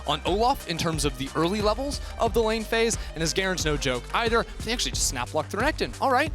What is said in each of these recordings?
on Olaf in terms of the early levels of the lane phase, and his Garen's no joke either. They actually just snap locked the Renekton. All right.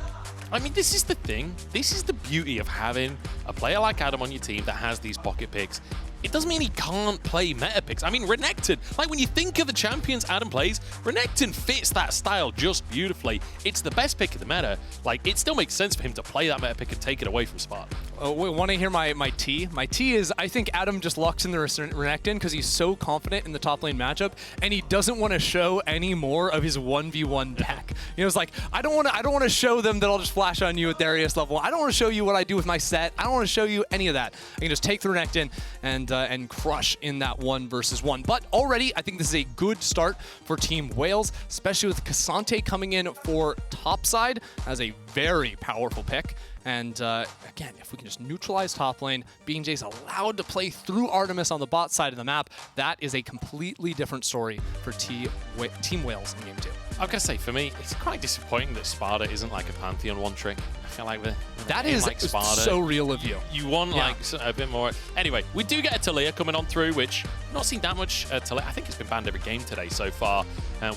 I mean, this is the thing. This is the beauty of having a player like Adam on your team that has these pocket picks. It doesn't mean he can't play meta picks. I mean, Renekton, like when you think of the champions Adam plays, Renekton fits that style just beautifully. It's the best pick of the meta. Like, it still makes sense for him to play that meta pick and take it away from Sparda. Oh, wait, want to hear my T? My T is I think Adam just locks in the Renekton because he's so confident in the top lane matchup, and he doesn't want to show any more of his 1v1 deck. You know, it's like I don't want to show them that I'll just flash on you at Darius level. I don't want to show you what I do with my set. I don't want to show you any of that. I can just take the Renekton and crush in that 1v1. But already, I think this is a good start for Team Wales, especially with Ksante coming in for topside as a very powerful pick. And again, if we can just neutralize top lane, BeanJ's allowed to play through Artemis on the bot side of the map. That is a completely different story for Team Wales in Game 2. I've got to say, for me, it's quite disappointing that Sparda isn't like a Pantheon one trick. I feel like that is like Sparda, so real of you. You want like a bit more. Anyway, we do get a Taliyah coming on through, which I've not seen that much Taliyah. I think it's been banned every game today so far.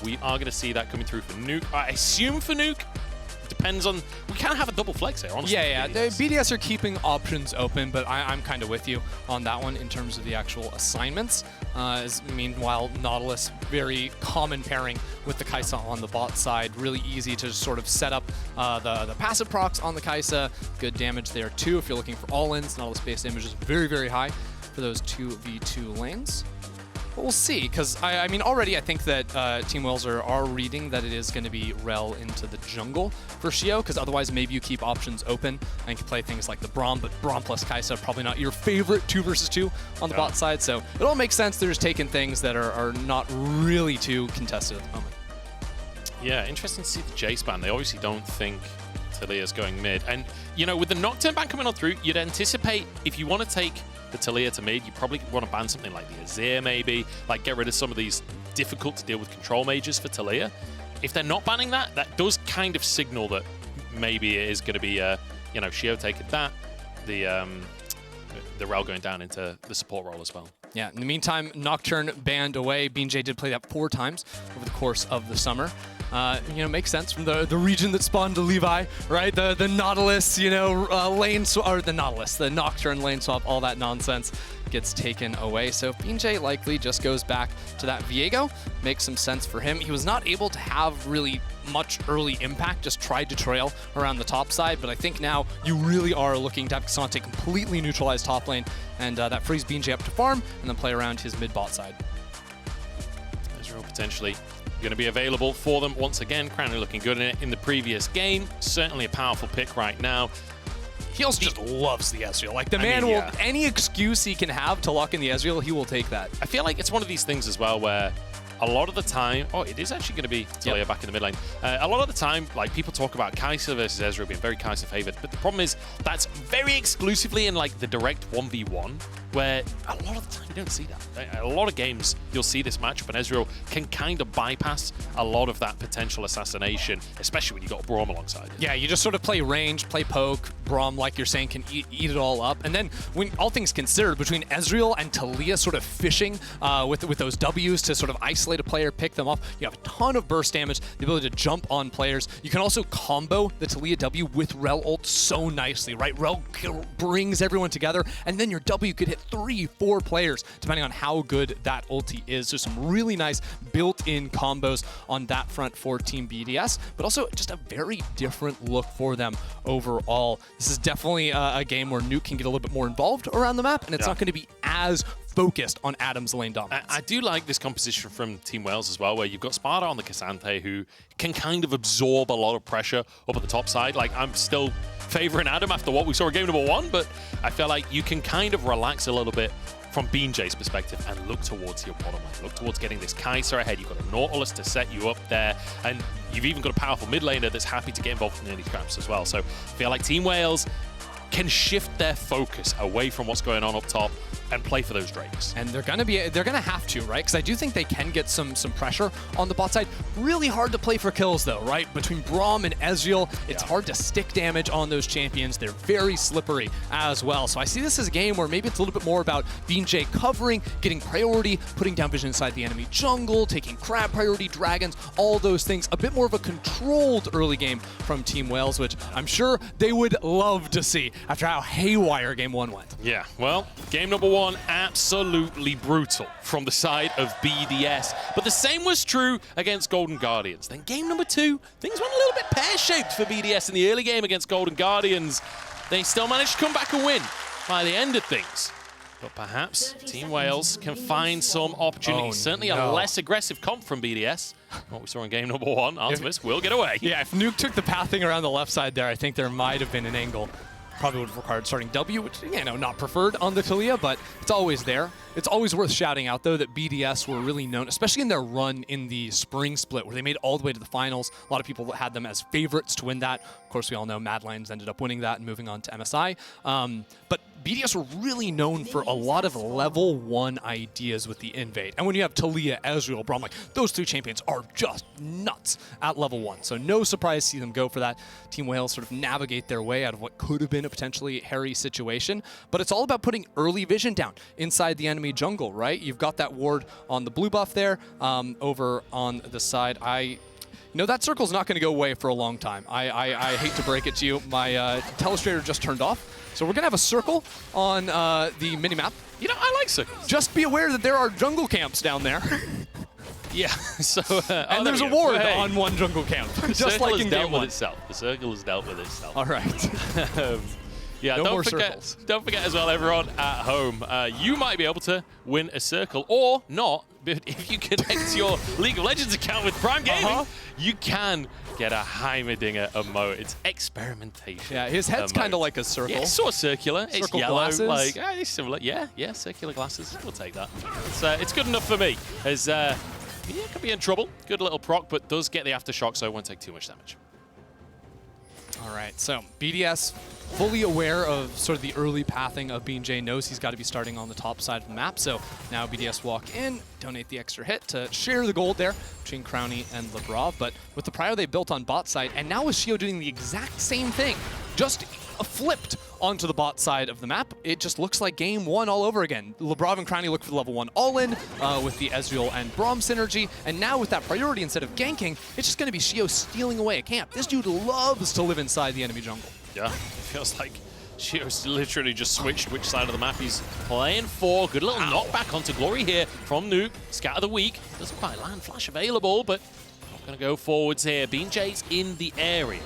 We are going to see that coming through for Nuke. I assume for Nuke. Depends on, we can't have a the flex here, honestly. Yeah. The BDS are keeping options open, but I'm kind of with you on that one in terms of the actual assignments. Meanwhile, Nautilus, very common pairing with the Kaisa on the bot side. Really easy to just sort of set up the passive procs on the Kaisa. Good damage there too if you're looking for all-ins. Nautilus base damage is very, very high for those 2v2 lanes. But we'll see, because I mean, already I think that Team Wales are reading that it is going to be Rell into the jungle for Sheo, because otherwise maybe you keep options open and can play things like the Braum, but Braum plus Kaisa probably not your favorite 2 versus 2 on the bot side. So it all makes sense. They're just taking things that are not really too contested at the moment. Yeah, interesting to see the Jace ban. They obviously don't think Taliyah's going mid. And, you know, with the Nocturne ban coming on through, you'd anticipate if you want to take the Taliyah to mid, you probably want to ban something like the Azir maybe, like get rid of some of these difficult to deal with control mages for Taliyah. If they're not banning that, that does kind of signal that maybe it is going to be, you know, Sheo taking that, the Rell going down into the support role as well. Yeah, in the meantime, Nocturne banned away. BeanJ did play that 4 times over the course of the summer. You know, makes sense from the region that spawned the Levi, right? The Nautilus, you know, lane swap, or the Nautilus, the Nocturne lane swap, all that nonsense gets taken away. So BeanJ likely just goes back to that Viego. Makes some sense for him. He was not able to have really much early impact, just tried to trail around the top side, but I think now you really are looking to have Ksante completely neutralize top lane, and that frees BeanJ up to farm and then play around his mid-bot side. Ezreal potentially going to be available for them once again. Crownie looking good in it in the previous game. Certainly a powerful pick right now. He also just loves the Ezreal. Like, the man will, any excuse he can have to lock in the Ezreal, he will take that. I feel like it's one of these things as well where a lot of the time, it is actually going to be Taliyah back in the mid lane. A lot of the time, like, people talk about Kaisa versus Ezreal being very Kaisa favored, but the problem is that's very exclusively in like the direct 1v1, where a lot of the time you don't see that. A lot of games you'll see this matchup, and Ezreal can kind of bypass a lot of that potential assassination, especially when you got a Braum alongside it. Yeah, you just sort of play range, play poke. Braum, like you're saying, can eat it all up. And then, when all things considered, between Ezreal and Taliyah sort of fishing with those Ws to sort of isolate a player, pick them off, you have a ton of burst damage, the ability to jump on players. You can also combo the Taliyah W with Rell ult so nicely, right? Rell brings everyone together, and then your W could hit 3-4 players, depending on how good that ulti is. So some really nice built-in combos on that front for Team BDS, but also just a very different look for them overall. This is definitely a game where Nuke can get a little bit more involved around the map, and it's not going to be as focused on Adam's lane dominance. I do like this composition from Team Wales as well, where you've got Sparda on the Ksante, who can kind of absorb a lot of pressure up at the top side. Like, I'm still favoring Adam after what we saw in game number 1, but I feel like you can kind of relax a little bit from BeanJ's perspective and look towards your bottom lane. Look towards getting this Kaisa ahead. You've got a Nautilus to set you up there, and you've even got a powerful mid laner that's happy to get involved in early traps as well. So I feel like Team Wales can shift their focus away from what's going on up top and play for those Drakes. And they're gonna have to, right? Because I do think they can get some pressure on the bot side. Really hard to play for kills though, right? Between Braum and Ezreal, it's hard to stick damage on those champions. They're very slippery as well. So I see this as a game where maybe it's a little bit more about BeanJ covering, getting priority, putting down vision inside the enemy jungle, taking crab priority, dragons, all those things. A bit more of a controlled early game from Team Wales, which I'm sure they would love to see after how haywire game 1 went. Yeah, well, game number 1, absolutely brutal from the side of BDS. But the same was true against Golden Guardians. Then game number 2, things went a little bit pear-shaped for BDS in the early game against Golden Guardians. They still managed to come back and win by the end of things. But perhaps Team Wales can find some opportunities. Certainly a less aggressive comp from BDS. What we saw in game number 1, Artemis will get away. Yeah, if Nuke took the pathing around the left side there, I think there might have been an angle. Probably would have required starting W, which, you know, not preferred on the Taliyah, but it's always there. It's always worth shouting out, though, that BDS were really known, especially in their run in the spring split, where they made all the way to the finals. A lot of people had them as favorites to win that. Of course, we all know Mad Lions ended up winning that and moving on to MSI. But BDS were really known for a lot of level 1 ideas with the invade. And when you have Taliyah, Ezreal, Braum, like, those 3 champions are just nuts at level 1. So no surprise to see them go for that. Team Wales sort of navigate their way out of what could have been a potentially hairy situation. But it's all about putting early vision down inside the enemy jungle, right? You've got that ward on the blue buff there. Over on the side, that circle's not going to go away for a long time. I hate to break it to you. My telestrator just turned off. So we're going to have a circle on the minimap. You know, I like circles. Just be aware that there are jungle camps down there. Yeah, so... and there's a ward on one jungle camp. Just like in game 1. The circle has dealt with itself. All right. Yeah, no don't forget as well, everyone at home, you might be able to win a circle or not. But if you connect your League of Legends account with Prime Gaming, you can get a Heimerdinger emote. It's experimentation. Yeah, his head's kind of like a circle. Yeah, it's sort of circular. Circle it's yellow, glasses. like it's similar. Yeah, circular glasses. We'll take that. It's good enough for me. As could be in trouble. Good little proc, but does get the aftershock, so it won't take too much damage. All right, so BDS fully aware of sort of the early pathing of BeanJ, knows he's got to be starting on the top side of the map. So now BDS walk in, donate the extra hit to share the gold there between Crownie and Labrov. But with the prior they built on bot side, and now with Sheo doing the exact same thing, just flipped onto the bot side of the map, it just looks like game 1 all over again. Labrov and Crownie look for the level 1 all-in with the Ezreal and Braum synergy, and now with that priority, instead of ganking, it's just going to be Sheo stealing away a camp. This dude loves to live inside the enemy jungle. Yeah, it feels like Sheo's literally just switched which side of the map he's playing for. Good little knockback onto Gloryy here from Nuke. Scatter the weak. Doesn't quite land. Flash available, but not going to go forwards here. BeanJ's in the area.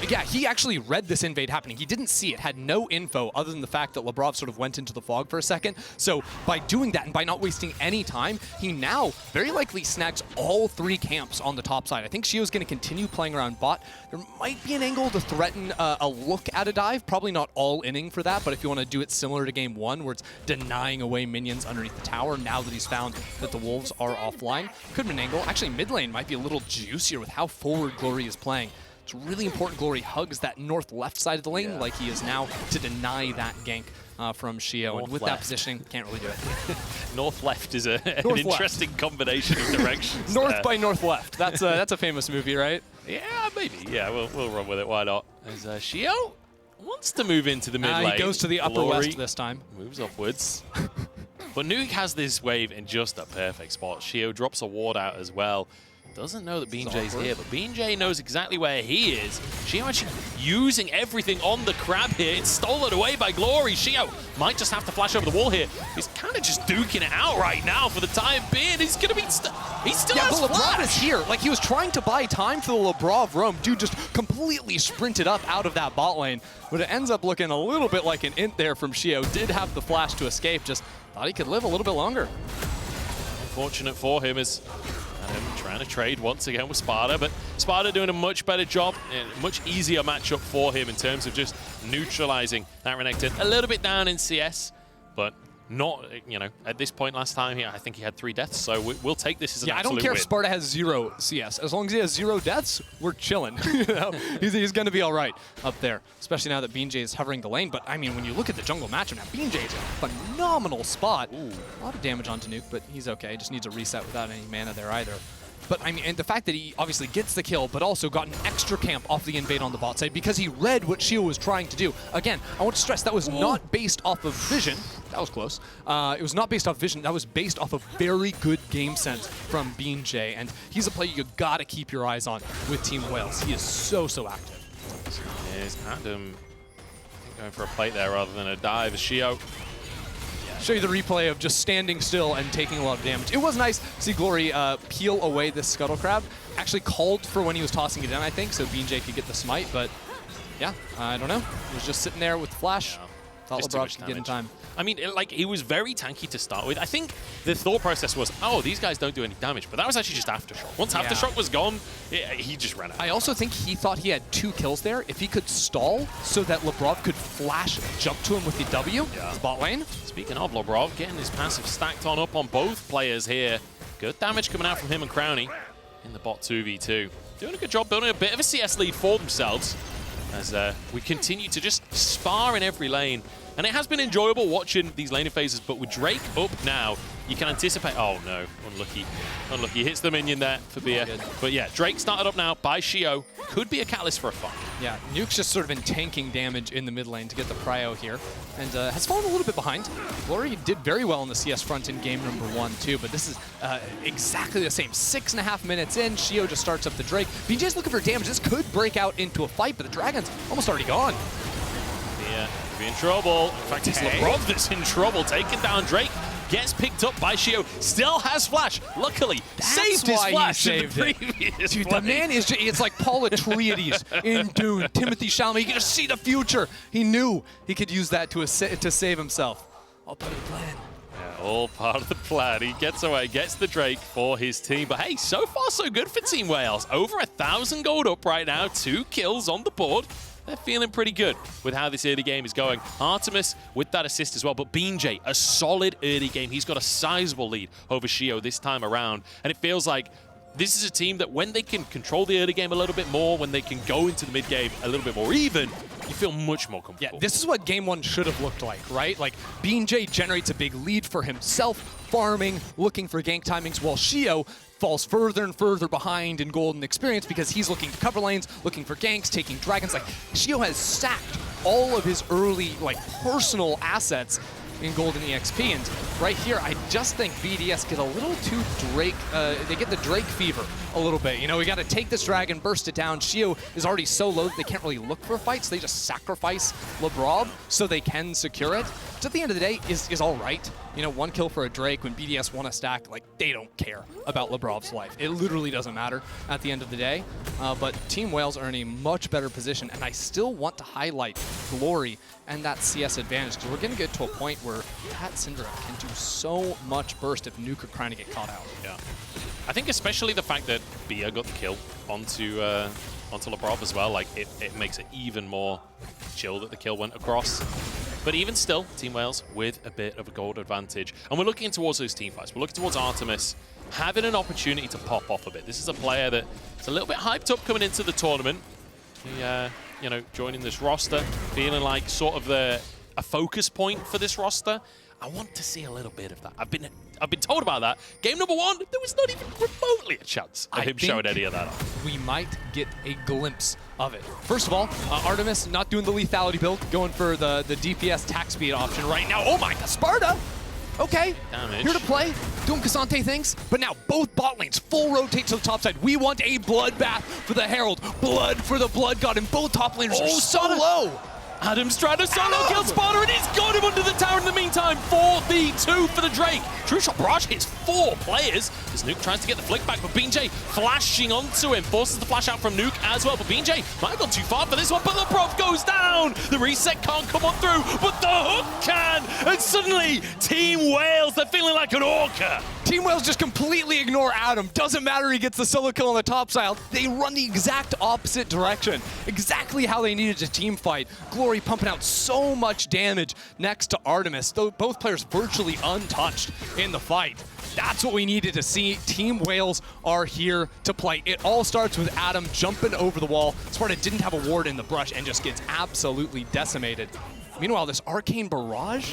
Yeah, he actually read this invade happening. He didn't see it, had no info other than the fact that Labrov sort of went into the fog for a second. So by doing that and by not wasting any time, he now very likely snags all 3 camps on the top side. I think Sheo's going to continue playing around bot. There might be an angle to threaten a look at a dive. Probably not all inning for that, but if you want to do it similar to game 1 where it's denying away minions underneath the tower now that he's found that the wolves are offline, could be an angle. Actually, mid lane might be a little juicier with how forward Gloryy is playing. It's really important Gloryy hugs that north-left side of the lane like he is now to deny that gank from Sheo. And with that positioning, can't really do it. North-left is an interesting combination of directions. North by north-left. That's a famous movie, right? Yeah, maybe. Yeah, we'll run with it. Why not? As Sheo wants to move into the mid lane. He goes to the upper west this time. Moves upwards. But Nuke has this wave in just a perfect spot. Sheo drops a ward out as well. Doesn't know that BeanJ's here, but BeanJ knows exactly where he is. Sheo actually using everything on the crab here. It's stolen away by Gloryy. Sheo might just have to flash over the wall here. He's kind of just duking it out right now for the time being. He's going to be... he still has but flash. Labrov is here. Like, he was trying to buy time for the Labrov roam. Dude just completely sprinted up out of that bot lane. But it ends up looking a little bit like an int there from Sheo. Did have the flash to escape. Just thought he could live a little bit longer. Unfortunate for him is... trying to trade once again with Sparda, but Sparda doing a much better job and much easier matchup for him in terms of just neutralizing that Renekton. A little bit down in CS, but not, you know, at this point last time, I think he had 3 deaths, so we'll take this as an absolute I don't care win. if Sparda has 0 CS. As long as he has 0 deaths, we're chilling. You know? He's going to be all right up there, especially now that BeanJ is hovering the lane. But, I mean, when you look at the jungle matchup now, BeanJ is in a phenomenal spot. Ooh. A lot of damage onto Nuke, but he's okay. Just needs a reset without any mana there either. But, I mean, and the fact that he obviously gets the kill, but also got an extra camp off the invade on the bot side because he read what Sheo was trying to do. Again, I want to stress that was not based off of vision. That was close. It was not based off vision. That was based off of very good game sense from BeanJ. And he's a player you got to keep your eyes on with Team Wales. He is so, so active. Here's Adam going for a plate there rather than a dive. Sheo. Show you the replay of just standing still and taking a lot of damage. It was nice to see Gloryy peel away this Scuttle Crab. Actually called for when he was tossing it in, I think, so BeanJ could get the smite, but yeah, I don't know. He was just sitting there with the flash. Yeah. Thought Labrov could get in time. I mean, like, he was very tanky to start with. I think the thought process was, oh, these guys don't do any damage, but that was actually just Aftershock. Once Aftershock was gone, he just ran out. I also think he thought he had 2 kills there. If he could stall so that Labrov could flash jump to him with the W, bot lane. Speaking of Labrov, getting his passive stacked on up on both players here. Good damage coming out from him and Crownie in the bot 2v2. Doing a good job building a bit of a CS lead for themselves as we continue to just spar in every lane. And it has been enjoyable watching these laning phases, but with Drake up now, you can anticipate... Oh, no. Unlucky. Unlucky. Hits the minion there for Bia. But yeah, Drake started up now by Sheo. Could be a catalyst for a fight. Yeah, Nuke's just sort of been tanking damage in the mid lane to get the prio here. And has fallen a little bit behind. Gloryy did very well on the CS front in game number 1, too. But this is exactly the same. 6.5 minutes in, Sheo just starts up the Drake. BJ's looking for damage. This could break out into a fight, but the Dragon's almost already gone. Yeah. In trouble. In fact, it's Labrov that's in trouble. Taking down Drake. Gets picked up by Sheo. Still has flash. Luckily, saved his flash in the previous Dude, the man is it's like Paul Atreides in Dune. Timothy Chalamet. He could just see the future. He knew he could use that to save himself. All part of the plan. Yeah, all part of the plan. He gets away, gets the Drake for his team. But hey, so far so good for Team Wales. Over 1,000 gold up right now. 2 kills on the board. They're feeling pretty good with how this early game is going. Artemis with that assist as well, but BeanJ, a solid early game. He's got a sizable lead over Sheo this time around, and it feels like this is a team that when they can control the early game a little bit more, when they can go into the mid game a little bit more even, you feel much more comfortable. Yeah, this is what game 1 should have looked like, right? Like, BeanJ generates a big lead for himself, farming, looking for gank timings, while Sheo falls further and further behind in golden experience because he's looking to cover lanes, looking for ganks, taking dragons. Like, Sheo has stacked all of his early, like, personal assets in golden EXP, and right here, I just think BDS get a little too Drake, they get the Drake fever a little bit. You know, we got to take this dragon, burst it down. Sheo is already so low that they can't really look for fights. They just sacrifice Labrov so they can secure it. Which at the end of the day is all right. You know, 1 kill for a Drake when BDS won a stack, like, they don't care about Labrov's life. It literally doesn't matter at the end of the day. But Team Wales are in a much better position, and I still want to highlight Gloryy and that CS advantage, because we're going to get to a point where that Syndra can do so much burst if Nuke or Crownie get caught out. Yeah. I think especially the fact that Bia got the kill onto Labrov as well, like, it makes it even more chill that the kill went across. But even still, Team Wales with a bit of a gold advantage. And we're looking towards those team fights. We're looking towards Artemis having an opportunity to pop off a bit. This is a player that is a little bit hyped up coming into the tournament. He, you know, joining this roster, feeling like sort of a focus point for this roster. I want to see a little bit of that. I've been told about that. Game number 1, there was not even remotely a chance of him showing any of that off. We might get a glimpse of it. First of all, Artemis not doing the lethality build, going for the DPS attack speed option right now. Oh my god, Sparda! Okay, damage. Here to play, doing Ksante things, but now both bot lanes full rotate to the top side. We want a bloodbath for the Herald, blood for the Blood God, and both top laners are so low. Adam's trying to solo kill Sparda, and he's got him under the tower in the meantime for the 2 for the Drake. True Shot Barrage hits 4 players as Nuke tries to get the flick back, but BeanJ flashing onto him, forces the flash out from Nuke as well, but BeanJ might have gone too far for this one, but Labrov goes down! The reset can't come on through, but the hook can! And suddenly, Team Wales, they're feeling like an orca! Team Wales just completely ignore Adam. Doesn't matter, he gets the solo kill on the top side. They run the exact opposite direction. Exactly how they needed to team fight. Gloryy pumping out so much damage next to Artemis, though both players virtually untouched in the fight. That's what we needed to see. Team Wales are here to play. It all starts with Adam jumping over the wall. Sparda didn't have a ward in the brush and just gets absolutely decimated. Meanwhile, this Arcane Barrage,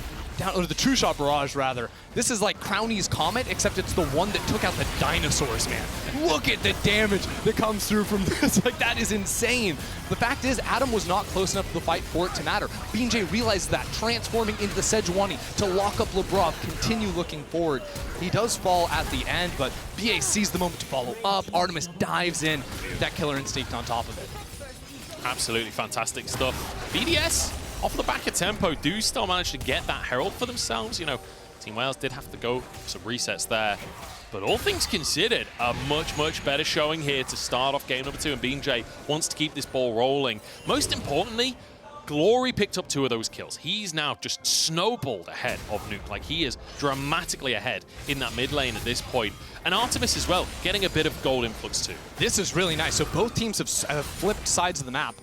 or the True Shot Barrage rather, this is like Crownie's Comet, except it's the one that took out the dinosaurs, man. Look at the damage that comes through from this. Like, that is insane. The fact is, Adam was not close enough to the fight for it to matter. BeanJ realized that, transforming into the Sejuani to lock up Labrov, continue looking forward. He does fall at the end, but BA sees the moment to follow up. Artemis dives in, that killer instinct on top of it. Absolutely fantastic stuff. BDS, off the back of tempo, do still manage to get that Herald for themselves. You know, Team Wales did have to go some resets there. But all things considered, a much, much better showing here to start off game number 2, and BeanJ wants to keep this ball rolling. Most importantly, Gloryy picked up 2 of those kills. He's now just snowballed ahead of Nuke. Like, he is dramatically ahead in that mid lane at this point. And Artemis as well, getting a bit of gold influx too. This is really nice. So both teams have flipped sides of the map,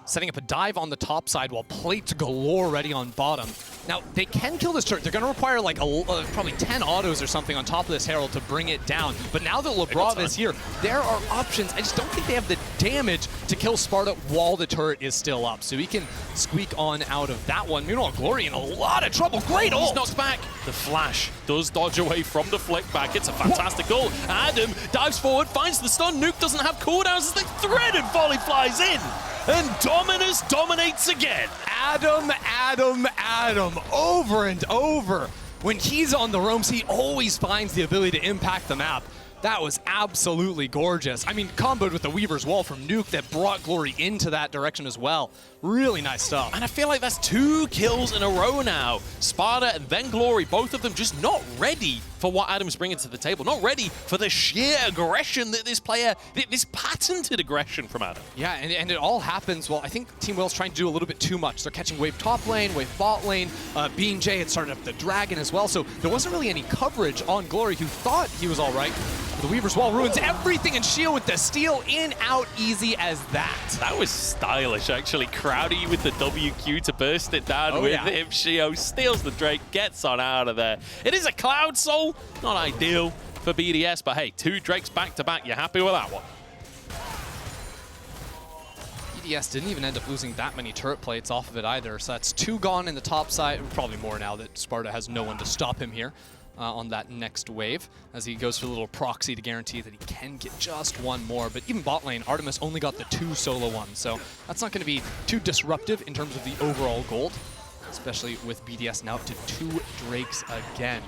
setting up a dive on the top side while plates galore ready on bottom. Now, they can kill this turret. They're going to require like probably 10 autos or something on top of this Herald to bring it down. But now that Labrov is here, there are options. I just don't think they have the damage to kill Sparda while the turret is still up. So he can squeak on out of that one. Meanwhile, Gloryy in a lot of trouble. Great ult. He's knocked back. The flash does dodge away from the flick back. It's a fantastic goal. Adam dives forward, finds the stun. Nuke doesn't have cooldowns as the thread and volley flies in. And Dominus dominates again. Adam, over and over. When he's on the roams, he always finds the ability to impact the map. That was absolutely gorgeous. I mean, comboed with the Weaver's Wall from Nuke that brought Gloryy into that direction as well. Really nice stuff. And I feel like that's 2 kills in a row now. Sparda and then Gloryy, both of them just not ready for what Adam's bringing to the table. Not ready for the sheer aggression that this player, this patented aggression from Adam. Yeah, and it all happens, well, I think Team Wales trying to do a little bit too much. They're catching wave top lane, wave bot lane. BeanJ had started up the Dragon as well, so there wasn't really any coverage on Gloryy, who thought he was all right. The Weaver's Wall ruins everything, and Sheo with the steal in, out, easy as that. That was stylish, actually. Crownie with the WQ to burst it down with him. Sheo steals the Drake, gets on out of there. It is a Cloud Soul. Not ideal for BDS, but hey, 2 Drakes back to back. You're happy with that one? BDS didn't even end up losing that many turret plates off of it either, so that's 2 gone in the top side. Probably more now that Sparda has no one to stop him here. On that next wave, as he goes for a little proxy to guarantee that he can get just 1 more. But even bot lane, Artemis only got the 2 solo ones, so that's not going to be too disruptive in terms of the overall gold, especially with BDS now up to 2 Drakes again.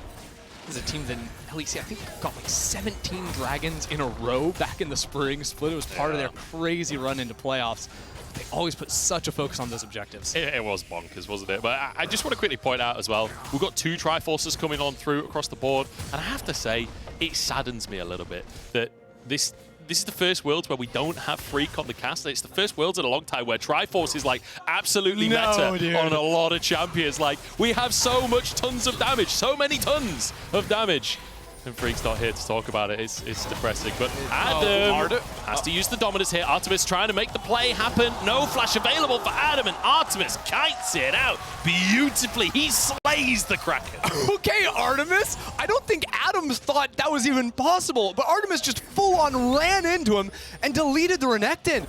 This is a team that, at least, I think, got like 17 Dragons in a row back in the spring split. It was part of their crazy run into playoffs. They always put such a focus on those objectives. It was bonkers, wasn't it? But I just want to quickly point out as well, we've got 2 Triforces coming on through across the board, and I have to say, it saddens me a little bit that this is the first Worlds where we don't have Freak on the cast. It's the first Worlds in a long time where Triforce is like absolutely meta on a lot of champions. Like, we have so tons of damage, so many tons of damage. And Freak's not here to talk about it. It's depressing. But Adam has to use the Dominus here. Artemis trying to make the play happen. No flash available for Adam, and Artemis kites it out beautifully. He slays the Kraken. Okay, Artemis. I don't think Adam thought that was even possible, but Artemis just full-on ran into him and deleted the Renekton.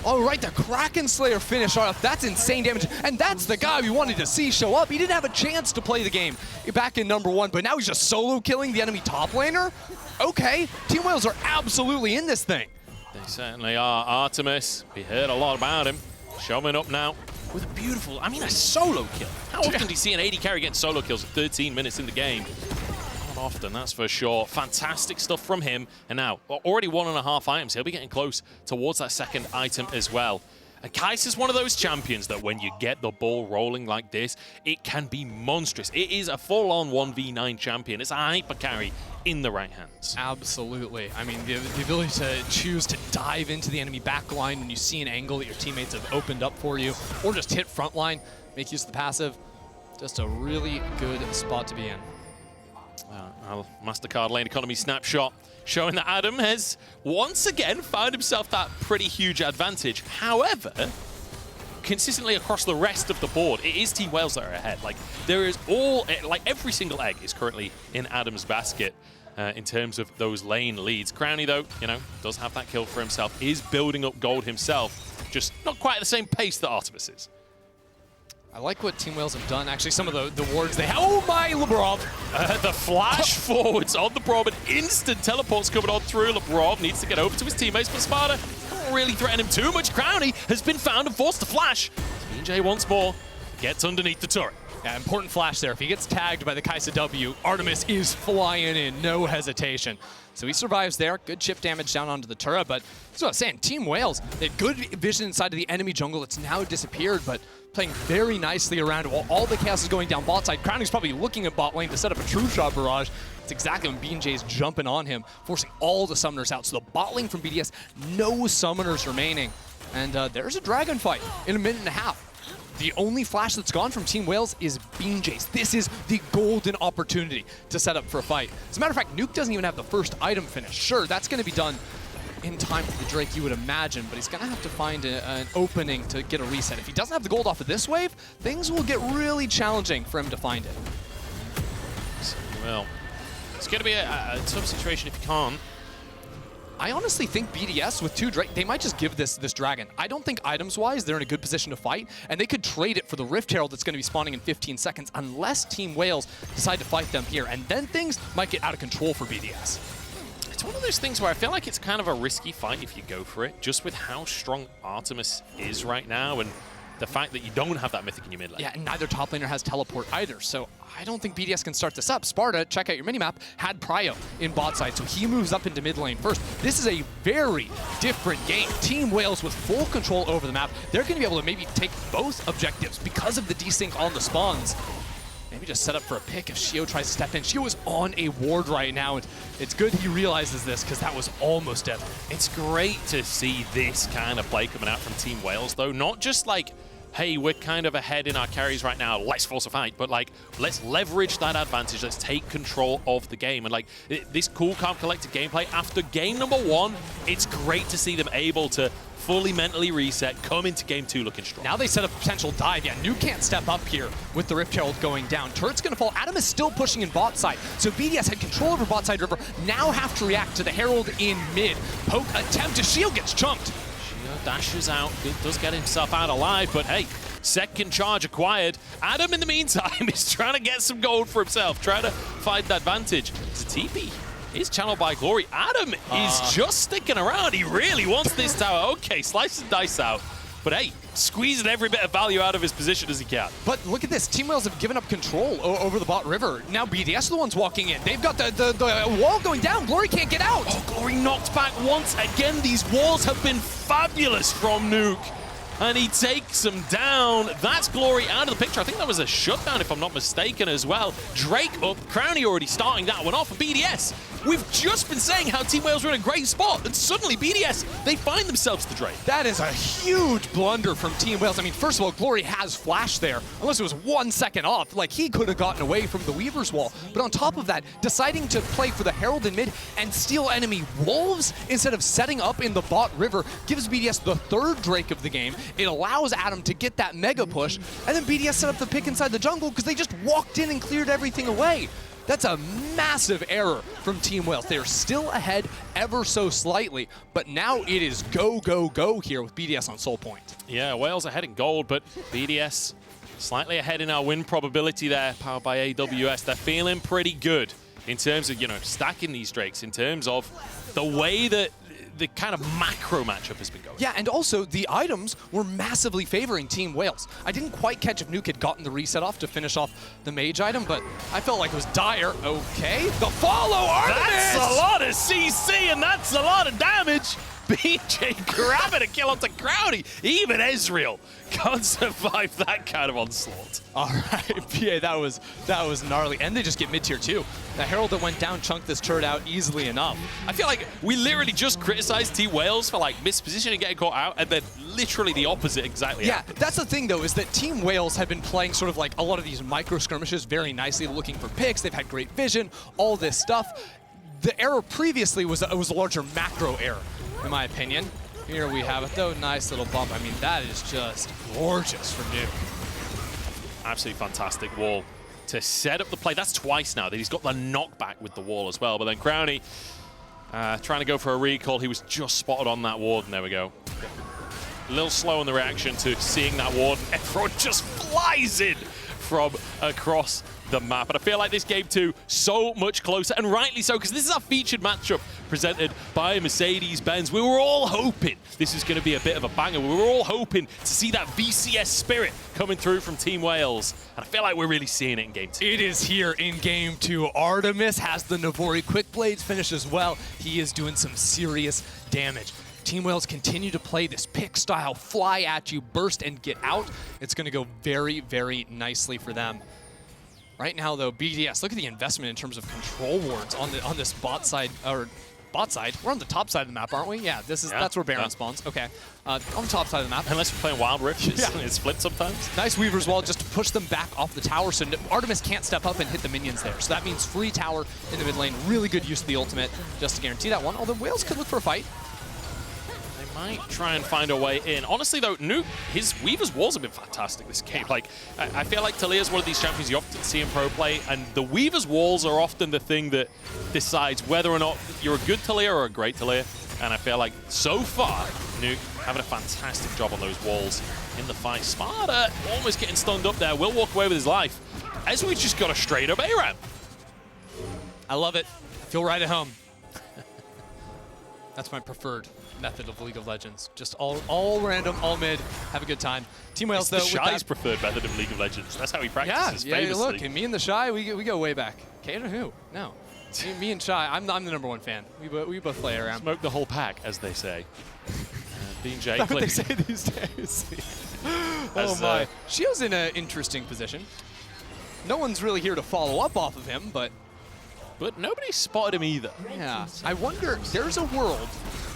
All right, the Kraken Slayer finish off. That's insane damage, and that's the guy we wanted to see show up. He didn't have a chance to play the game back in number 1, but now he's just solo killing the enemy top laner? Okay, Team Wales are absolutely in this thing. They certainly are. Artemis, we heard a lot about him. Showing up now with a beautiful, I mean, a solo kill. How often do you see an AD carry get solo kills at 13 minutes in the game? Often, that's for sure. Fantastic stuff from him. And now, already 1.5 items. He'll be getting close towards that 2nd item as well. And Kaisa's one of those champions that when you get the ball rolling like this, it can be monstrous. It is a full-on 1v9 champion. It's a hyper carry in the right hands. Absolutely. I mean, the ability to choose to dive into the enemy backline when you see an angle that your teammates have opened up for you, or just hit frontline, make use of the passive. Just a really good spot to be in. Well, MasterCard lane economy snapshot showing that Adam has once again found himself that pretty huge advantage. However, consistently across the rest of the board, it is Team Wales that are ahead. Like, there is every single egg is currently in Adam's basket in terms of those lane leads. Crownie, though, does have that kill for himself, is building up gold himself, just not quite at the same pace that Artemis is. I like what Team Wales have done. Actually, some of the wards they have. Oh my, Labrov! The flash forwards on the Braum, and instant teleports coming on through. Labrov needs to get over to his teammates, but Sparda can't really threaten him too much. Crownie has been found and forced to flash. BeanJ once more gets underneath the turret. Yeah, important flash there. If he gets tagged by the Kaisa W, Artemis is flying in, no hesitation. So he survives there. Good chip damage down onto the turret, but that's what I was saying. Team Wales, they had good vision inside of the enemy jungle. It's now disappeared, but playing very nicely around while all the chaos is going down bot side. Crownie's probably looking at bot lane to set up a true shot barrage. It's exactly when BeanJ's jumping on him, forcing all the summoners out. So the bot lane from BDS, no summoners remaining. And there's a dragon fight in a minute and a half. The only flash that's gone from Team Wales is BeanJ's. This is the golden opportunity to set up for a fight. As a matter of fact, Nuke doesn't even have the first item finished. Sure, that's going to be done in time for the Drake, you would imagine, but he's going to have to find an opening to get a reset. If he doesn't have the gold off of this wave, things will get really challenging for him to find it. Well, it's going to be a tough situation if he can't. I honestly think BDS with 2 Drake, they might just give this dragon. I don't think items-wise they're in a good position to fight, and they could trade it for the Rift Herald that's going to be spawning in 15 seconds unless Team Wales decide to fight them here, and then things might get out of control for BDS. It's one of those things where I feel like it's kind of a risky fight if you go for it, just with how strong Artemis is right now and the fact that you don't have that mythic in your mid lane. Yeah, and neither top laner has teleport either, so I don't think BDS can start this up. Sparda, check out your minimap, had Prio in bot side, so he moves up into mid lane first. This is a very different game. Team Wales with full control over the map. They're going to be able to maybe take both objectives because of the desync on the spawns. Maybe just set up for a pick if Sheo tries to step in. Sheo is on a ward right now, and it's good he realizes this because that was almost deadly. It's great to see this kind of play coming out from Team Wales, though. Not just like, hey, we're kind of ahead in our carries right now, let's force a fight, but like, let's leverage that advantage, let's take control of the game. And like, this cool, calm, collected gameplay, after game number 1, it's great to see them able to fully mentally reset, come into game 2 looking strong. Now they set up a potential dive. Yeah, Nuke can't step up here with the Rift Herald going down. Turret's gonna fall. Adam is still pushing in bot side. So BDS had control over bot side river, now have to react to the Herald in mid. Poke attempt to shield gets chunked. Sheo dashes out, does get himself out alive, but hey, second charge acquired. Adam in the meantime is trying to get some gold for himself, trying to find that advantage. It's a TP. Is channeled by Gloryy. Adam is just sticking around. He really wants this tower. Okay, slice and dice out. But hey, squeezing every bit of value out of his position as he can. But look at this. Team Wales have given up control over the bot river. Now BDS are the ones walking in. They've got the wall going down. Gloryy can't get out. Oh, Gloryy knocked back once again. These walls have been fabulous from Nuke. And he takes him down. That's Gloryy out of the picture. I think that was a shutdown, if I'm not mistaken, as well. Drake up. Crownie already starting that one off. And BDS, we've just been saying how Team Wales are in a great spot. And suddenly, BDS, they find themselves the Drake. That is a huge blunder from Team Wales. I mean, first of all, Gloryy has flash there. Unless it was 1 second off. Like, he could have gotten away from the Weaver's Wall. But on top of that, deciding to play for the Herald in mid and steal enemy wolves instead of setting up in the bot river gives BDS the 3rd Drake of the game. It allows Adam to get that mega push, and then BDS set up the pick inside the jungle because they just walked in and cleared everything away. That's a massive error from Team Wales. They are still ahead ever so slightly, but now it is go, go, go here with BDS on Soul Point. Yeah, Wales ahead in gold, but BDS slightly ahead in our win probability there, powered by AWS. They're feeling pretty good in terms of, stacking these Drakes, in terms of the way that the kind of macro matchup has been going. Yeah, and also the items were massively favoring Team Wales. I didn't quite catch if Nuke had gotten the reset off to finish off the mage item, but I felt like it was dire. Okay, the follow, Artemis! That's a lot of CC, and that's a lot of damage. BeanJ grabbing a kill onto Crownie. Even Ezreal can't survive that kind of onslaught. All right, PA, that was gnarly. And they just get mid-tier too. The Herald that went down chunked this turret out easily enough. I feel like we literally just criticized Team Wales for like mispositioning and getting caught out, and then literally the opposite exactly happened. That's the thing though, is that Team Wales have been playing sort of like a lot of these micro skirmishes very nicely, looking for picks. They've had great vision, all this stuff. The error previously was a larger macro error, in my opinion. Here we have it though, nice little bump. I mean, that is just gorgeous from Nuke. Absolutely fantastic wall to set up the play. That's twice now that he's got the knockback with the wall as well. But then Crownie trying to go for a recall. He was just spotted on that ward, and there we go. A little slow on the reaction to seeing that ward. Everyone just flies in from across the map. And I feel like this game too, so much closer, and rightly so, because this is our featured matchup presented by Mercedes-Benz. We were all hoping this was going to be a bit of a banger. We were all hoping to see that VCS spirit coming through from Team Wales. And I feel like we're really seeing it in Game 2. It is here in Game 2. Artemis has the Navori Quick Blades finish as well. He is doing some serious damage. Team Wales continue to play this pick style, fly at you, burst and get out. It's going to go very, very nicely for them. Right now, though, BDS, look at the investment in terms of control wards on this bot side, or bot side. We're on the top side of the map, aren't we? Yeah, that's where Baron spawns. Okay, on the top side of the map. Unless you're playing Wild Rift, it's split sometimes. Nice Weaver's Wall just to push them back off the tower, so Artemis can't step up and hit the minions there. So that means free tower in the mid lane. Really good use of the ultimate just to guarantee that one. Although Wales could look for a fight. Might try and find a way in. Honestly, though, Nuke, his Weaver's Walls have been fantastic this game. Like, I feel like Taliyah is one of these champions you often see in pro play, and the Weaver's Walls are often the thing that decides whether or not you're a good Taliyah or a great Taliyah. And I feel like, so far, Nuke having a fantastic job on those walls in the fight. Sparda almost getting stunned up there. Will walk away with his life. Ezreal's just got a straight-up A-Ram. I love it. I feel right at home. That's my preferred method of League of Legends. Just all random, all mid, have a good time. Team Wales, though, the Shy's preferred method of League of Legends. That's how he practices famously. Look, and me and the Shy, we go way back. Kate or who? No. me and Shy, I'm the #1 fan. We both play around. Smoke the whole pack, as they say. BeanJ. That's what they say these days. Oh my. Sheo's in an interesting position. No one's really here to follow up off of him, but nobody spotted him either. Yeah. I wonder, there's a world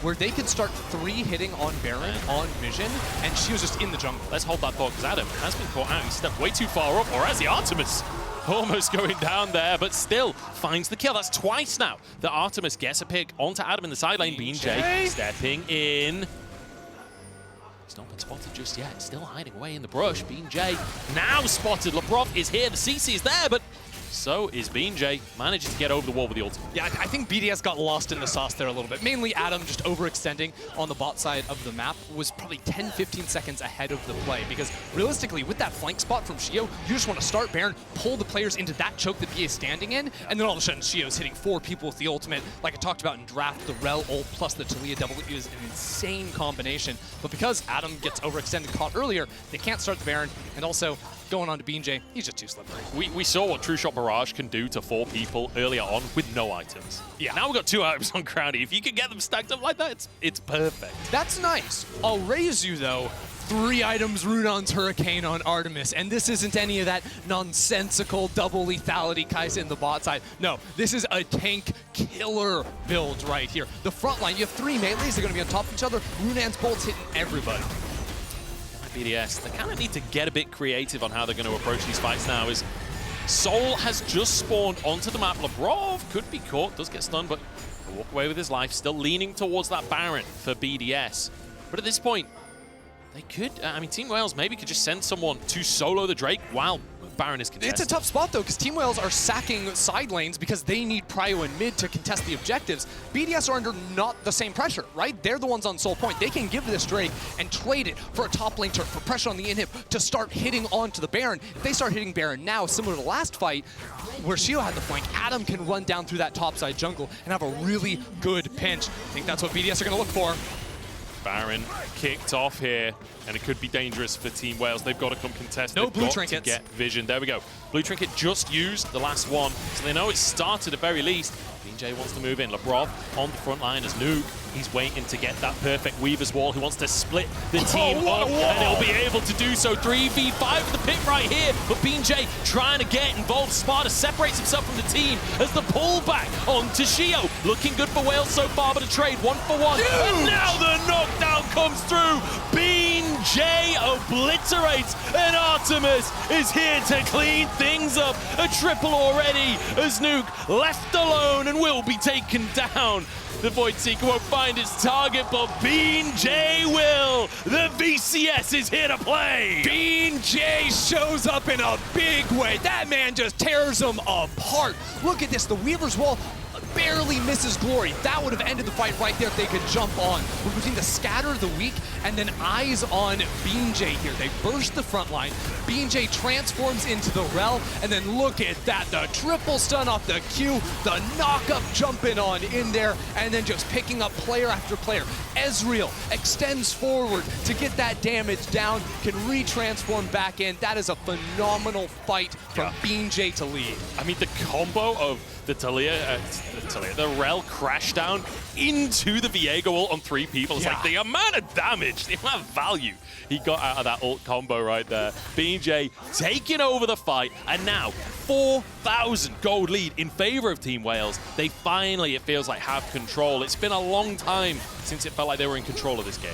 where they could start 3-hitting on Baron on Vision, and she was just in the jungle. Let's hold that thought, because Adam has been caught out. He stepped way too far up, or as the Artemis almost going down there, but still finds the kill. That's twice now that Artemis gets a pick onto Adam in the side lane. BeanJ stepping in. He's not been spotted just yet. Still hiding away in the brush. BeanJ now spotted. Labrov is here. The CC is there, but so is BeanJ. Manages to get over the wall with the ultimate. Yeah, I think BDS got lost in the sauce there a little bit. Mainly Adam just overextending on the bot side of the map was probably 10-15 seconds ahead of the play, because realistically, with that flank spot from Sheo, you just want to start Baron, pull the players into that choke that BA is standing in, and then all of a sudden Sheo's hitting 4 people with the ultimate. Like I talked about in draft, the Rell ult plus the Taliyah double is an insane combination. But because Adam gets overextended, caught earlier, they can't start the Baron, and also going on to BeanJ, he's just too slippery. We saw what True Shot Barrage can do to 4 people earlier on with no items. Yeah. Now we've got 2 items on Crownie. If you can get them stacked up like that, it's perfect. That's nice. I'll raise you, though. 3 items Runon's Hurricane on Artemis, and this isn't any of that nonsensical double lethality Kaisa in the bot side. No, this is a tank killer build right here. The front line, you have 3 melees, they're going to be on top of each other. Runon's bolts hitting everybody. BDS, they kind of need to get a bit creative on how they're going to approach these fights now. As Soul has just spawned onto the map. Labrov could be caught, does get stunned, but will walk away with his life. Still leaning towards that Baron for BDS. But at this point, they could, I mean, Team Wales maybe could just send someone to solo the Drake while Baron is contested. It's a tough spot, though, because Team Wales are sacking side lanes because they need prio and mid to contest the objectives. BDS are under not the same pressure, right? They're the ones on Soul Point. They can give this Drake and trade it for a top lane turret, for pressure on the inhib to start hitting onto the Baron. If they start hitting Baron now, similar to the last fight, where Sheo had the flank, Adam can run down through that topside jungle and have a really good pinch. I think that's what BDS are going to look for. Baron kicked off here, and it could be dangerous for Team Wales. They've got to come contest. No They've blue got trinkets. to get vision. There we go. Blue Trinket just used the last one, so they know it started at very least. BeanJ wants to move in. Labrov on the front line as Nuke. He's waiting to get that perfect Weaver's Wall. He wants to split the team up, and he'll be able to do so. 3v5 for the pick right here, but BeanJ trying to get involved. Sparda separates himself from the team as the pullback onto Sheo. Looking good for Wales so far, but a trade 1-for-1. And now the knockdown comes through. BeanJ obliterates, and Artemis is here to clean things up. A triple already as Nuke left alone and will be taken down. The Void Seeker won't find its target, but BeanJ will. The VCS is here to play. BeanJ shows up in a big way. That man just tears them apart. Look at this, the Weaver's Wall barely misses Gloryy. That would have ended the fight right there if they could jump on. We're between the scatter, the weak, and then eyes on BeanJ here. They burst the front line. BeanJ transforms into the Rell, and then look at that. The triple stun off the Q, the knock-up jumping on in there, and then just picking up player after player. Ezreal extends forward to get that damage down, can retransform back in. That is a phenomenal fight from BeanJ to lead. I mean, the combo of the Taliyah, the Rell crash down into the Viego ult on 3 people. It's like the amount of damage, the amount of value he got out of that ult combo right there. BeanJ taking over the fight, and now 4,000 gold lead in favor of Team Wales. They finally, it feels like, have control. It's been a long time since it felt like they were in control of this game.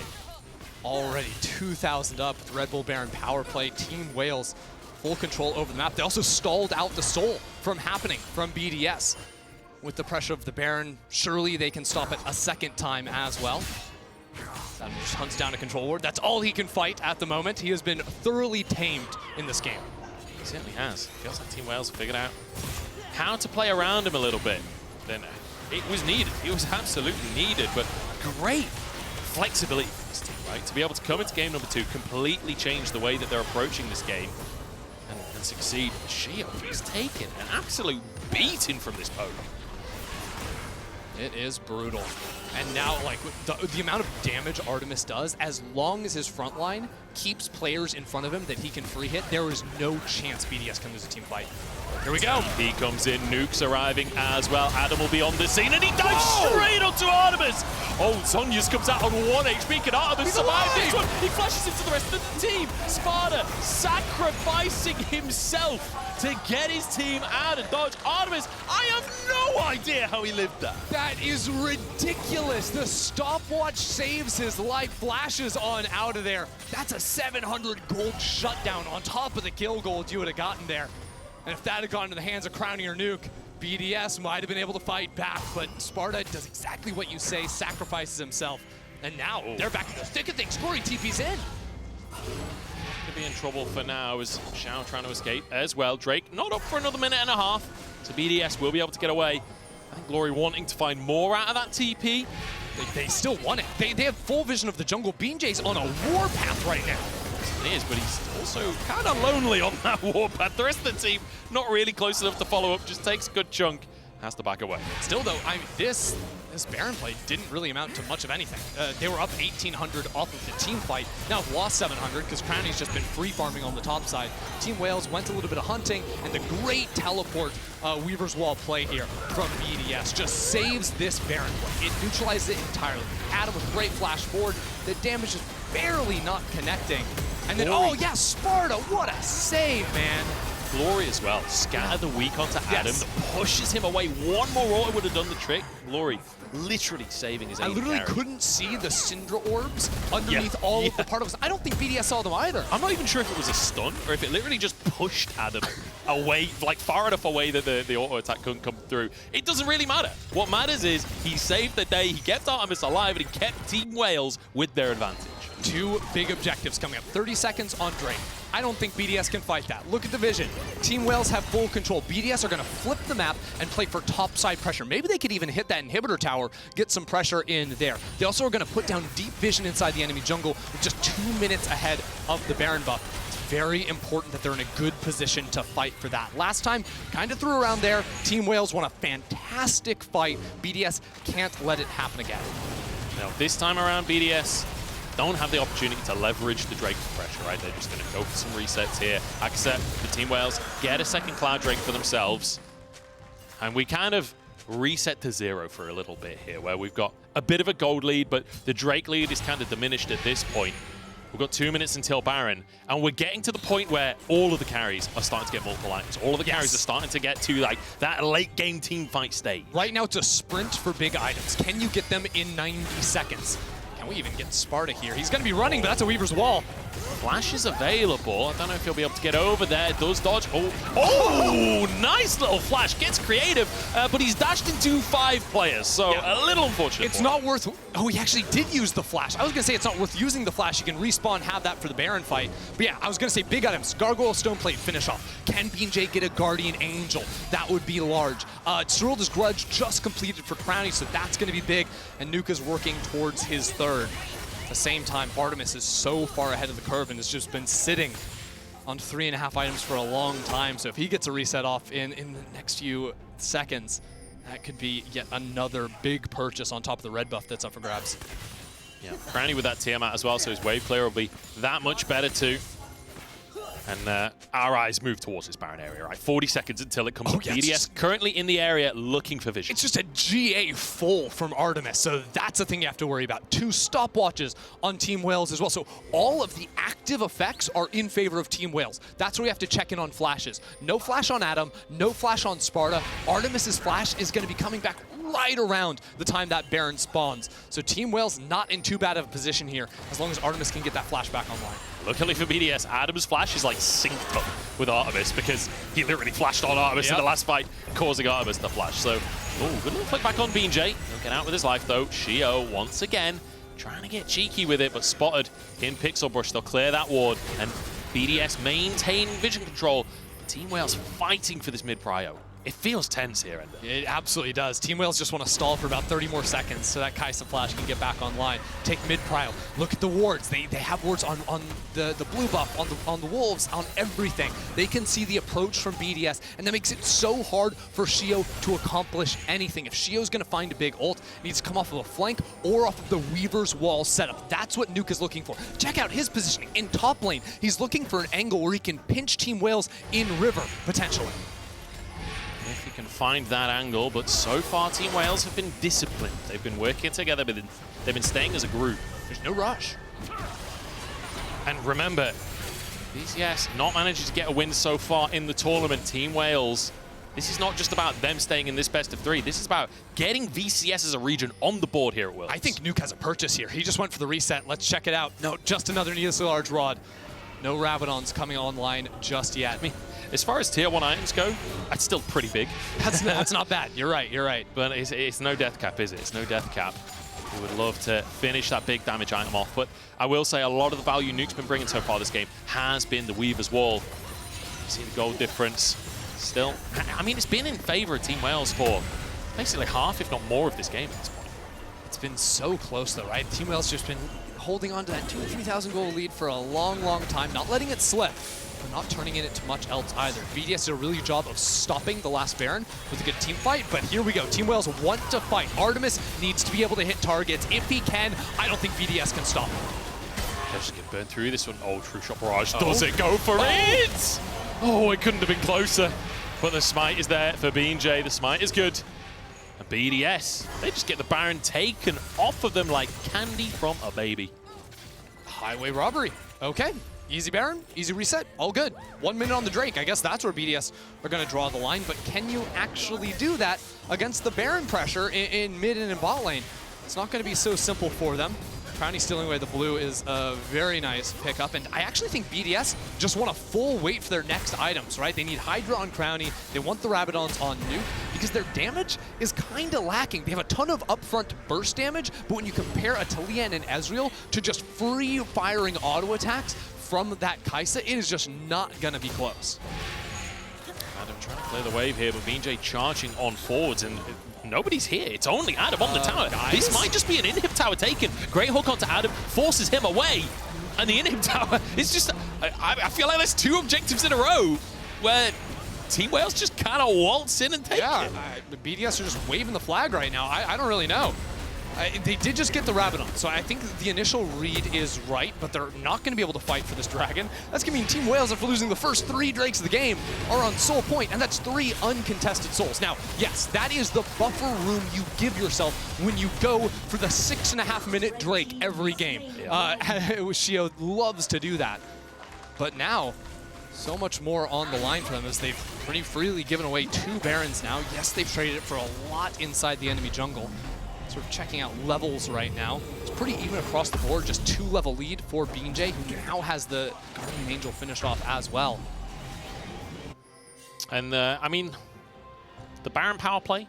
Already 2,000 up with Red Bull Baron power play. Team Wales full control over the map. They also stalled out the soul from happening from BDS. With the pressure of the Baron, surely they can stop it a second time as well. That just hunts down a control ward. That's all he can fight at the moment. He has been thoroughly tamed in this game. He certainly has. Feels like Team Wales have figured out how to play around him a little bit. Then it was needed. It was absolutely needed, but great flexibility for this team, right? To be able to come into game number 2, completely change the way that they're approaching this game and succeed. Sheo is taking an absolute beating from this poke. It is brutal. And now, like, the amount of damage Artemis does, as long as his front line keeps players in front of him that he can free hit, there is no chance BDS can lose a team fight. Here we go. He comes in, Nuke's arriving as well. Adam will be on the scene, and he dives straight onto Artemis. Oh, Zhonya's comes out on 1 HP. Can Artemis survive this one? He flashes into the rest of the team. Sparda sacrificing himself to get his team out of dodge. Artemis, I have no idea how he lived that. That is ridiculous. The stopwatch saves his life, flashes on out of there. That's a 700 gold shutdown on top of the kill gold you would have gotten there. And if that had gone into the hands of Crownie or Nuke, BDS might have been able to fight back, but Sparda does exactly what you say, sacrifices himself. And now they're back in the thick of things. Gloryy TP's in. Could be in trouble for now as Sheo trying to escape as well. Drake not up for another minute and a half, so BDS will be able to get away. I think Gloryy wanting to find more out of that TP. They still want it. They have full vision of the jungle. BeanJ's on a warpath right now. It is, but he's also kind of lonely on that warpath. The rest of the team not really close enough to follow up, just takes a good chunk, has to back away. Still though, I mean, this Baron play didn't really amount to much of anything. They were up 1,800 off of the team fight. Now have lost 700 because Crownie's just been free farming on the top side. Team Wales went a little bit of hunting, and the great teleport Weaver's Wall play here from BDS just saves this Baron play. It neutralizes it entirely. Adam with great flash forward. The damage is barely not connecting. And then, oh yeah, Sparda, what a save, man. Gloryy as well. Scatter the weak onto Adam, that pushes him away. One more auto would have done the trick. Gloryy literally saving his AD I literally carry. couldn't see the Syndra orbs underneath all of the particles. I don't think BDS saw them either. I'm not even sure if it was a stun or if it literally just pushed Adam away, like far enough away that the auto attack couldn't come through. It doesn't really matter. What matters is he saved the day, he kept Artemis alive, and he kept Team Wales with their advantage. 2 big objectives coming up. 30 seconds on Drake. I don't think BDS can fight that. Look at the vision. Team Wales have full control. BDS are going to flip the map and play for topside pressure. Maybe they could even hit that inhibitor tower, get some pressure in there. They also are going to put down deep vision inside the enemy jungle with just 2 minutes ahead of the Baron buff. It's very important that they're in a good position to fight for that. Last time, kind of threw around there. Team Wales won a fantastic fight. BDS can't let it happen again. Now, this time around, BDS don't have the opportunity to leverage the Drake pressure, right? They're just going to go for some resets here. Accept the Team Wales, get a second Cloud Drake for themselves. And we kind of reset to 0 for a little bit here, where we've got a bit of a gold lead, but the Drake lead is kind of diminished at this point. We've got 2 minutes until Baron, and we're getting to the point where all of the carries are starting to get multiple items. All of the carries are starting to get to like that late game team fight stage. Right now it's a sprint for big items. Can you get them in 90 seconds? Can we even get Sparda here? He's going to be running, but that's a Weaver's Wall. Flash is available. I don't know if he'll be able to get over there. Does dodge. Oh, nice little flash. Gets creative, but he's dashed into 5 players, so a little unfortunate. It's not worth... Oh, he actually did use the flash. I was going to say it's not worth using the flash. You can respawn, have that for the Baron fight. But yeah, I was going to say big items. Gargoyle, Stoneplate, finish off. Can BeanJ get a Guardian Angel? That would be large. Cyril's Grudge just completed for Crownie, so that's going to be big. And Nuka's working towards his 3rd. At the same time, Artemis is so far ahead of the curve and has just been sitting on 3.5 items for a long time. So if he gets a reset off in the next few seconds, that could be yet another big purchase on top of the red buff that's up for grabs. Yeah, Crownie with that Tiamat as well, so his wave clear will be that much better too. And our eyes move towards this Baron area, right? 40 seconds until it comes up. Yeah, BDS currently in the area looking for vision. It's just a GA full from Artemis, so that's a thing you have to worry about. 2 stopwatches on Team Wales as well. So all of the active effects are in favor of Team Wales. That's where we have to check in on flashes. No flash on Adam, no flash on Sparda. Artemis's flash is going to be coming back right around the time that Baron spawns. So Team Wales not in too bad of a position here, as long as Artemis can get that flash back online. Luckily for BDS, Adam's flash is like synced up with Artemis because he literally flashed on Artemis in the last fight, causing Artemis to flash. So, good little flick back on BeanJ. He'll get out with his life though. Sheo, once again, trying to get cheeky with it, but spotted in Pixel Brush. They'll clear that ward, and BDS maintaining vision control. Team Wales fighting for this mid-prio. It feels tense here, Ender. It absolutely does. Team Wales just want to stall for about 30 more seconds so that Kaisa flash can get back online. Take mid-prio. Look at the wards. They have wards on the blue buff, on the wolves, on everything. They can see the approach from BDS, and that makes it so hard for Sheo to accomplish anything. If Sheo's going to find a big ult, it needs to come off of a flank or off of the Weaver's Wall setup. That's what Nuke is looking for. Check out his positioning in top lane. He's looking for an angle where he can pinch Team Wales in river, potentially. If he can find that angle, but so far Team Wales have been disciplined. They've been working together, but they've been staying as a group. There's no rush. And remember, BDS not managing to get a win so far in the tournament. Team Wales, this is not just about them staying in this best of 3. This is about getting VCS as a region on the board here at Worlds. I think Nuke has a purchase here. He just went for the reset. Let's check it out. No, just another Needlessly Large Rod. No Rabadons coming online just yet. I mean, as far as tier 1 items go, that's still pretty big. That's not bad. You're right. You're right. But it's no death cap, is it? It's no death cap. We would love to finish that big damage item off. But I will say a lot of the value Nuke's been bringing so far this game has been the Weaver's Wall. See the gold difference. Still, I mean, it's been in favor of Team Wales for basically half, if not more, of this game at this point. It's been so close, though, right? Team Wales just been holding on to that 2,000 or 3,000 goal lead for a long, long time, not letting it slip, but not turning it into much else either. BDS did a really good job of stopping the last Baron with a good team fight, but here we go. Team Wales want to fight. Artemis needs to be able to hit targets. If he can, I don't think BDS can stop him. Just get burned through this one. Oh, True Shot Barrage. Does it go for it? Oh, it couldn't have been closer. But the smite is there for BeanJ. The smite is good. And BDS, they just get the Baron taken off of them like candy from a baby. Highway robbery. Okay. Easy Baron, easy reset, all good. 1 minute on the Drake. I guess that's where BDS are going to draw the line, but can you actually do that against the Baron pressure in mid and in bot lane? It's not going to be so simple for them. Crownie stealing away the blue is a very nice pickup, and I actually think BDS just want a full wait for their next items, right? They need Hydra on Crownie, they want the Rabadons on Nuke, because their damage is kind of lacking. They have a ton of upfront burst damage, but when you compare a Taliyah and an Ezreal to just free-firing auto attacks from that Kaisa, it is just not going to be close. Adam trying to clear the wave here, but BeanJ charging on forwards, and nobody's here. It's only Adam on the tower. Guys? This might just be an inhib tower taken. Great hook onto Adam, forces him away, and the inhib tower is just... I feel like there's 2 objectives in a row where Team Wales just kind of waltz in and take it. The BDS are just waving the flag right now. I don't really know. They did just get the Rabbit on, so I think the initial read is right, but they're not going to be able to fight for this dragon. That's going to mean Team Wales, after losing the first 3 Drakes of the game, are on soul point, and that's 3 uncontested souls. Now, yes, that is the buffer room you give yourself when you go for the 6.5-minute Drake every game. Sheo loves to do that. But now, so much more on the line for them as they've pretty freely given away 2 Barons now. Yes, they've traded it for a lot inside the enemy jungle. Sort of checking out levels right now. It's pretty even across the board, just 2-level lead for BeanJ, who now has the Guardian Angel finished off as well. And I mean, the Baron power play,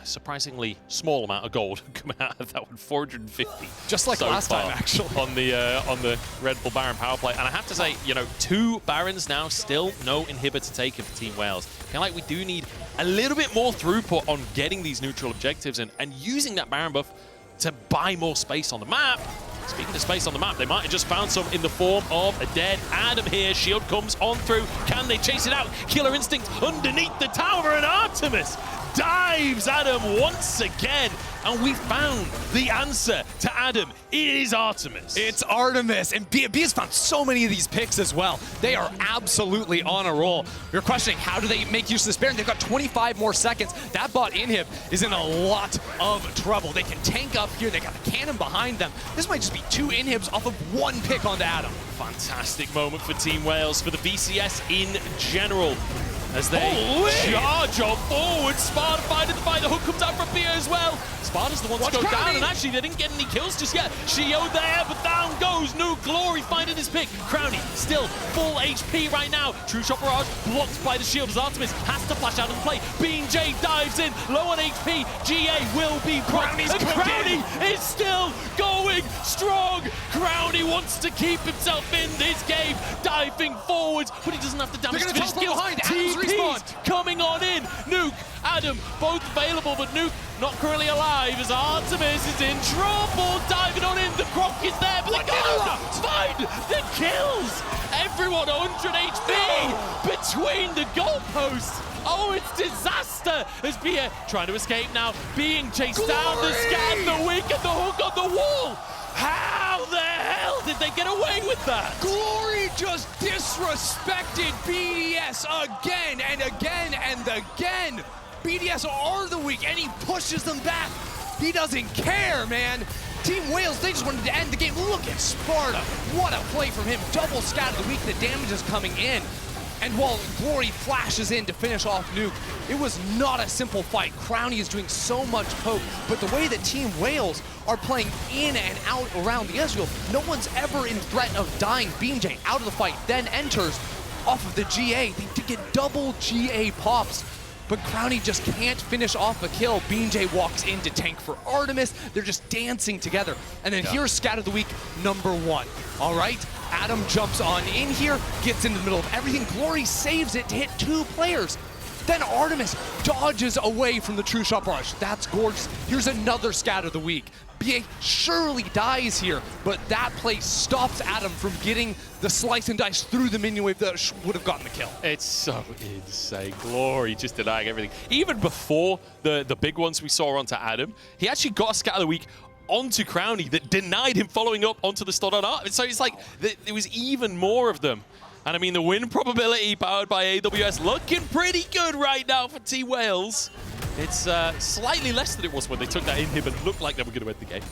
a surprisingly small amount of gold coming out of that one, 450. Just like so last time, actually. On the Red Bull Baron power play. And I have to say, you know, 2 Barons now, still no inhibitor taken for Team Wales. Kind of like we do need a little bit more throughput on getting these neutral objectives and using that Baron buff to buy more space on the map. Speaking of space on the map, they might have just found some in the form of a dead Adam here. Shield comes on through. Can they chase it out? Killer Instinct underneath the tower, and Artemis dives Adam once again. And we found the answer to Adam. It is Artemis. It's Artemis, and B has found so many of these picks as well. They are absolutely on a roll. You're questioning, how do they make use of this Baron? They've got 25 more seconds. That bot inhib is in a lot of trouble. They can tank up here. They got the cannon behind them. This might just be 2 inhibs off of 1 pick onto Adam. Fantastic moment for Team Wales, for the VCS in general. As they charge on forward, Sparda finding the fight. The hook comes out from Theo as well. Sparda's the one to go down, and actually they didn't get any kills just yet. Sheo there, but down goes New Gloryy finding his pick. Crownie still full HP right now. True Shot Barrage blocked by the shield as Artemis has to flash out of the play. BeanJ dives in, low on HP. GA will be blocked, and Crownie is still going strong. Crownie wants to keep himself in this game, diving forwards, but he doesn't have the damage to finish kills. TP's coming on in. Nuke, Adam, both available, but Nuke not currently alive as Artemis is in trouble. Diving on in, the Croc is there, but they can't find the kills. Everyone 100 HP between the goalposts. Oh, it's disaster as Bia trying to escape now, being chased down. The scan, the weak, and the hook on the wall. How the hell did they get away with that? Gloryy just disrespected BDS again and again and again. BDS are the weak, and he pushes them back. He doesn't care, man. Team Wales, they just wanted to end the game. Look at Sparda. What a play from him. Double scat of the week. The damage is coming in. And while Gloryy flashes in to finish off Nuke, it was not a simple fight. Crownie is doing so much poke, but the way that Team Wales are playing in and out around the Ezreal, no one's ever in threat of dying. BeanJ out of the fight, then enters off of the GA. They did get double GA pops, but Crownie just can't finish off a kill. BeanJ walks in to tank for Artemis. They're just dancing together. And then here's Scat of the Week #1. All right, Adam jumps on in here, gets in the middle of everything. Gloryy saves it to hit 2 players. Then Artemis dodges away from the True Shot Barrage. That's gorgeous. Here's another Scat of the Week. BA surely dies here, but that play stops Adam from getting the slice and dice through the minion wave that would have gotten the kill. It's so insane. Gloryy just denying everything. Even before the big ones we saw onto Adam, he actually got a Scat of the Week onto Crownie that denied him following up onto the stun on Art. So it's like there was even more of them. And I mean, the win probability powered by AWS looking pretty good right now for Team Wales. It's slightly less than it was when they took that inhib and looked like they were going to win the game.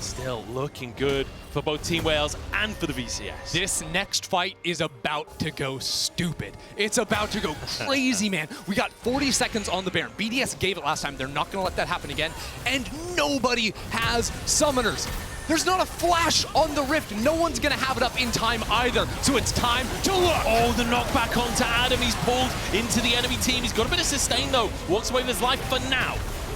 Still looking good for both Team Wales and for the VCS. This next fight is about to go stupid. It's about to go crazy, man. We got 40 seconds on the Baron. BDS gave it last time. They're not going to let that happen again. And nobody has summoners. There's not a flash on the Rift. No one's going to have it up in time either. So it's time to look. Oh, the knockback onto Adam. He's pulled into the enemy team. He's got a bit of sustain, though. Walks away with his life for now.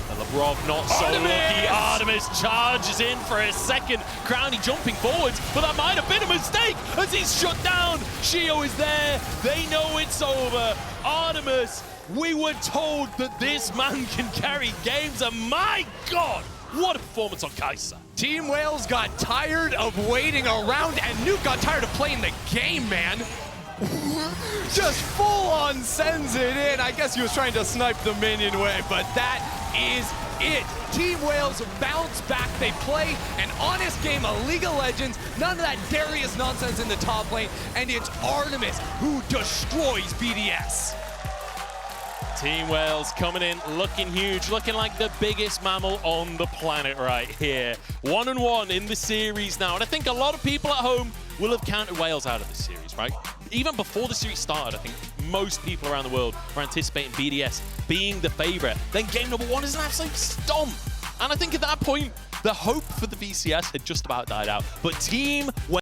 And Labrov not so lucky. Artemis charges in for a second. Crownie jumping forwards, but that might have been a mistake as he's shut down. Sheo is there. They know it's over. Artemis, we were told that this man can carry games, and my God, what a performance on Kaisa. Team Wales got tired of waiting around, and Nuke got tired of playing the game, man. Just full on sends it in. I guess he was trying to snipe the minion wave, but that is it. Team Wales bounce back. They play an honest game of League of Legends. None of that Darius nonsense in the top lane. And it's Artemis who destroys BDS. Team Wales coming in, looking huge, looking like the biggest mammal on the planet right here. 1-1 in the series now, and I think a lot of people at home will have counted Wales out of this series, right? Even before the series started, I think most people around the world were anticipating BDS being the favorite. Then game number 1 is an absolute stomp. And I think at that point, the hope for the VCS had just about died out. But Team Wales